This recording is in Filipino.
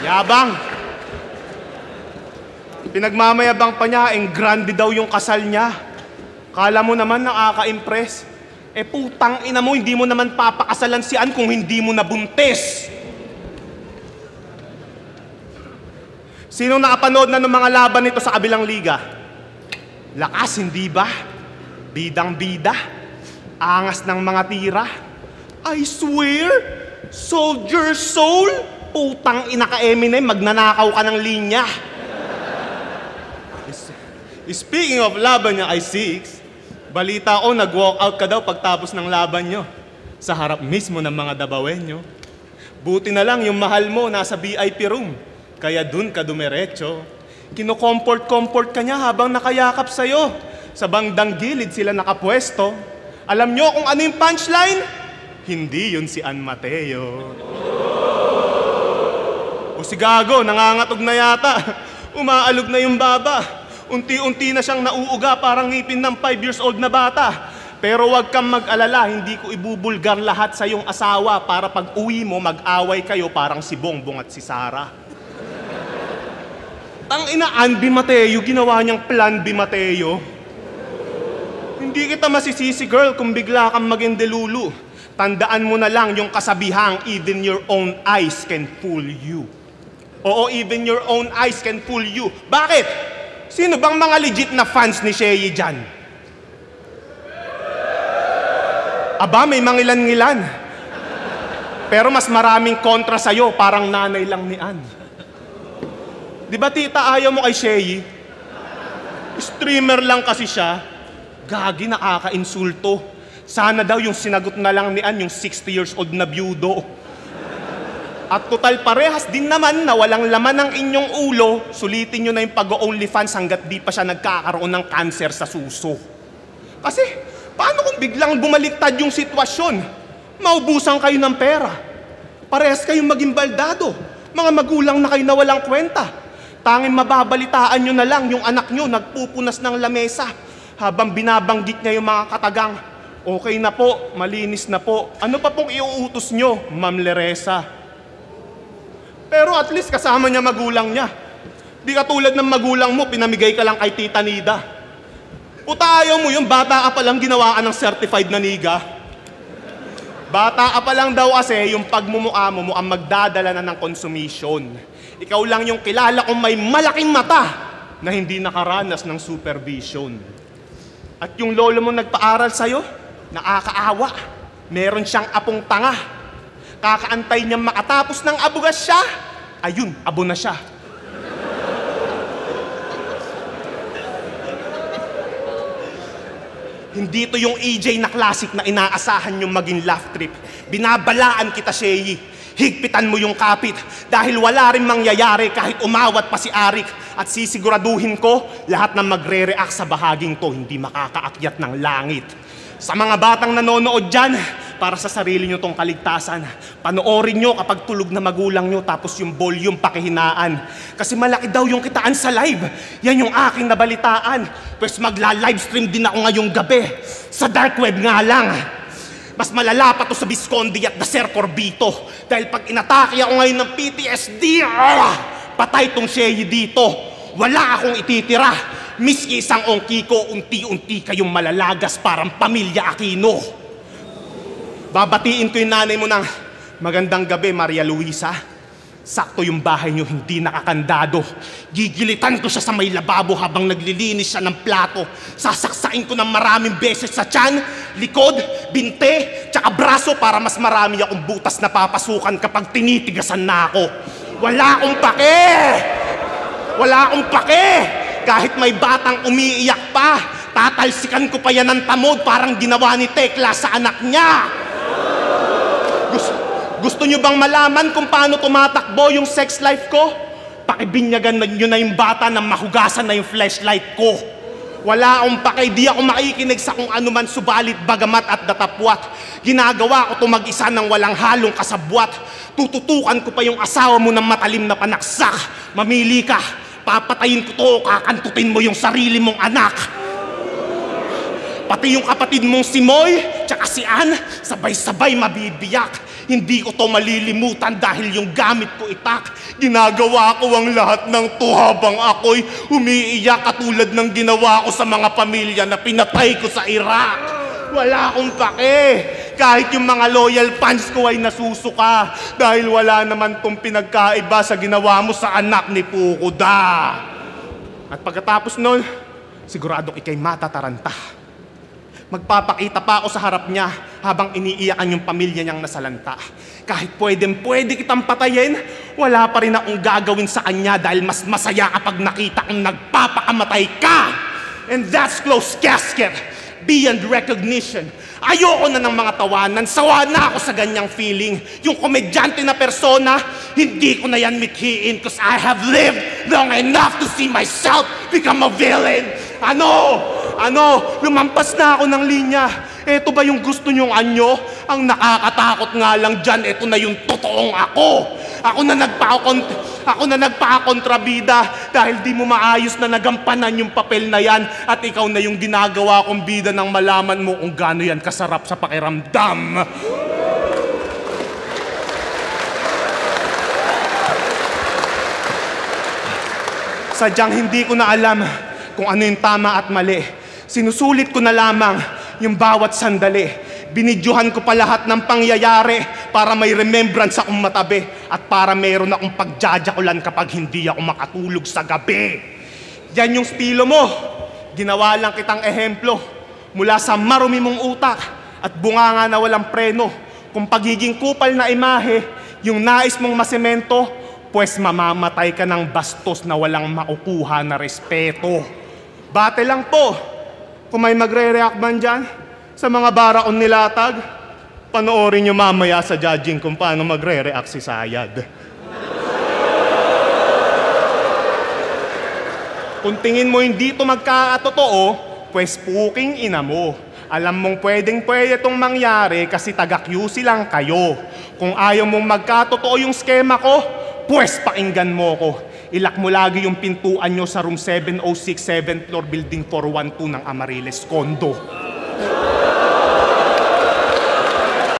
Yabang. Pinagmamayabang pa niya, grande daw yung kasal niya. Kala mo naman nakaka-impress. Putang ina mo, hindi mo naman papakasalan si Ann kung hindi mo nabuntis. Sino nakapanood na ng mga laban nito sa kabilang liga? Lakas, hindi ba? Bidang-bida. Angas ng mga tira. I swear, soldier soul. Putang ina ka, Eminem, magnanakaw ka ng linya. Speaking of laban niya, I6, balita ko, nag-walk out ka daw pagtapos ng laban nyo. Sa harap mismo ng mga dabawenyo. Buti na lang yung mahal mo nasa VIP room. Kaya dun ka dumiretso. Kino-comfort ka niya habang nakayakap sa'yo. Sa bandang gilid sila nakapwesto. Alam nyo kung ano yung punchline? Hindi yun si Ann Mateo. O si Gago, nangangatog na yata. Umaalog na yung baba. Unti-unti na siyang nauuga parang ngipin ng 5 years old na bata. Pero wag kang mag-alala, hindi ko ibubulgar lahat sa iyong asawa para pag uwi mo mag-away kayo parang si Bongbong at si Sara. Tangina, Ann B. Mateo, ginawa niyang Plan B. Mateo. Hindi kita masisisi, girl, kung bigla kang maging delulu. Tandaan mo na lang yung kasabihang, even your own eyes can fool you. Oo, even your own eyes can fool you. Bakit? Sino bang mga legit na fans ni Shei dyan? Aba, may mangilan-ngilan. Pero mas maraming kontra sa'yo, parang nanay lang ni Ann. Di ba tita, ayaw mo kay Shei? Streamer lang kasi siya. Gagi, nakaka-insulto. Sana daw yung sinagot na lang ni Ann, yung 60 years old na byudo. At total parehas din naman na walang laman ng inyong ulo, sulitin nyo na yung pag-OnlyFans hanggat di pa siya nagkakaroon ng cancer sa suso. Kasi, paano kung biglang bumaliktad yung sitwasyon? Maubusan kayo ng pera. Parehas kayong maging baldado. Mga magulang na kayo na walang kwenta. Tanging mababalitaan nyo na lang yung anak nyo nagpupunas ng lamesa habang binabanggit niya yung mga katagang, okay na po, malinis na po. Ano pa pong iuutos nyo, Ma'am Leresa? Pero at least kasama niya magulang niya. Di katulad ng magulang mo, pinamigay ka lang kay Tita Nida. Puta, ayaw mo yung bata ka palang ginawaan ng certified na niga. Bata ka pa lang daw kasi yung pagmumukha mo mukhang magdadala na ng consummation. Ikaw lang yung kilala kong may malaking mata na hindi nakaranas ng supervision. At yung lolo mo nagpaaral sa'yo, nakakaawa. Meron siyang apong tanga. Kakaantay niyang makatapos ng abugas siya, ayun, abo na siya. Hindi to yung AJ na classic na inaasahan yung maging laugh trip. Binabalaan kita, Shei. Higpitan mo yung kapit dahil wala rin mangyayari kahit umawat pa si Arik. At sisiguraduhin ko, lahat ng magre-react sa bahaging to hindi makakaakyat ng langit. Sa mga batang nanonood dyan, para sa sarili nyo tong kaligtasan, panoorin nyo kapag tulog na magulang nyo tapos yung volume pakihinaan. Kasi malaki daw yung kitaan sa live. Yan yung aking nabalitaan. Pues magla-livestream din ako ngayong gabi. Sa dark web nga lang. Mas malala pa to sa Visconde at the Sir Corbito. Dahil pag inatake ako ngayon ng PTSD, patay tong Shei dito. Wala akong ititira. Miski isang ongki ko, unti-unti kayong malalagas parang pamilya Aquino. Babatiin ko yung nanay mo ng magandang gabi, Maria Luisa. Sakto yung bahay niyo hindi nakakandado. Gigilitan ko siya sa may lababo habang naglilinis siya ng plato. Sasaksain ko ng maraming beses sa tiyan, likod, binte, tsaka braso para mas marami akong butas na papasukan kapag tinitigasan na ako. Wala akong pake! Wala akong pake! Kahit may batang umiiyak pa, tatalsikan ko pa yan ng tamod parang ginawa ni Tekla sa anak niya. Gusto nyo bang malaman kung paano tumatakbo yung sex life ko? Pakibinyagan nyo na yung bata na mahugasan na yung flashlight ko. Wala akong pake, di ako makikinig sa kung ano man subalit bagamat at datapwat. Ginagawa ko to mag-isa ng walang halong kasabwat. Tututukan ko pa yung asawa mo ng matalim na panaksak. Mamili ka, papatayin ko to, kakantutin mo yung sarili mong anak. Pati yung kapatid mong si Moy, tsaka si Ann, sabay-sabay mabibiyak. Hindi ko to malilimutan dahil yung gamit ko itak. Ginagawa ko ang lahat ng to habang ako'y umiiyak katulad ng ginawa ko sa mga pamilya na pinatay ko sa Iraq. Wala akong pake. Kahit yung mga loyal fans ko ay nasusuka dahil wala naman tong pinagkaiba sa ginawa mo sa anak ni Fukuda. At pagkatapos nun, siguradong ikay matataranta. Magpapakita pa ako sa harap niya habang iniiyakan yung pamilya niyang nasalanta. Kahit pwede kitang patayin, wala pa rin akong gagawin sa kanya dahil mas masaya kapag nakita kong nagpapakamatay ka. And that's closed casket, beyond recognition. Ayoko na ng mga tawanan, sawa na ako sa ganyang feeling. Yung komedyante na persona, hindi ko na yan mithiin because I have lived long enough to see myself become a villain. Lumampas na ako ng linya. Eto ba yung gusto nyong anyo? Ang nakakatakot nga lang dyan, eto na yung totoong ako. Ako na nagpakakontrabida dahil di mo maayos na nagampanan yung papel na yan at ikaw na yung ginagawa kong bida nang malaman mo kung gaano yan kasarap sa pakiramdam. Sadyang hindi ko na alam kung ano yung tama at mali. Sinusulit ko na lamang yung bawat sandali. Binidyohan ko pa lahat ng pangyayari para may remembrance akong matabi at para mayroon akong pagjajakulan kapag hindi ako makatulog sa gabi. Yan yung estilo mo. Ginawa lang kitang ehemplo mula sa marumi mong utak at bunganga na walang preno. Kung pagiging kupal na imahe, yung nais mong masemento, pues mamamatay ka ng bastos na walang makukuha na respeto. Bate lang po. Kung may magre-react man dyan sa mga baraon nilatag, panoorin nyo mamaya sa judging kung paano magre-react si Sayad. Kung tingin mo hindi ito magkakatotoo, pues puking ina mo. Alam mong pwedeng-pwede itong mangyari kasi taga-QC lang kayo. Kung ayaw mong magkatotoo yung skema ko, pues pakinggan mo ko. Ilak mo lagi yung pintuan nyo sa room 706, 7th floor, building 412 ng Amariles Condo.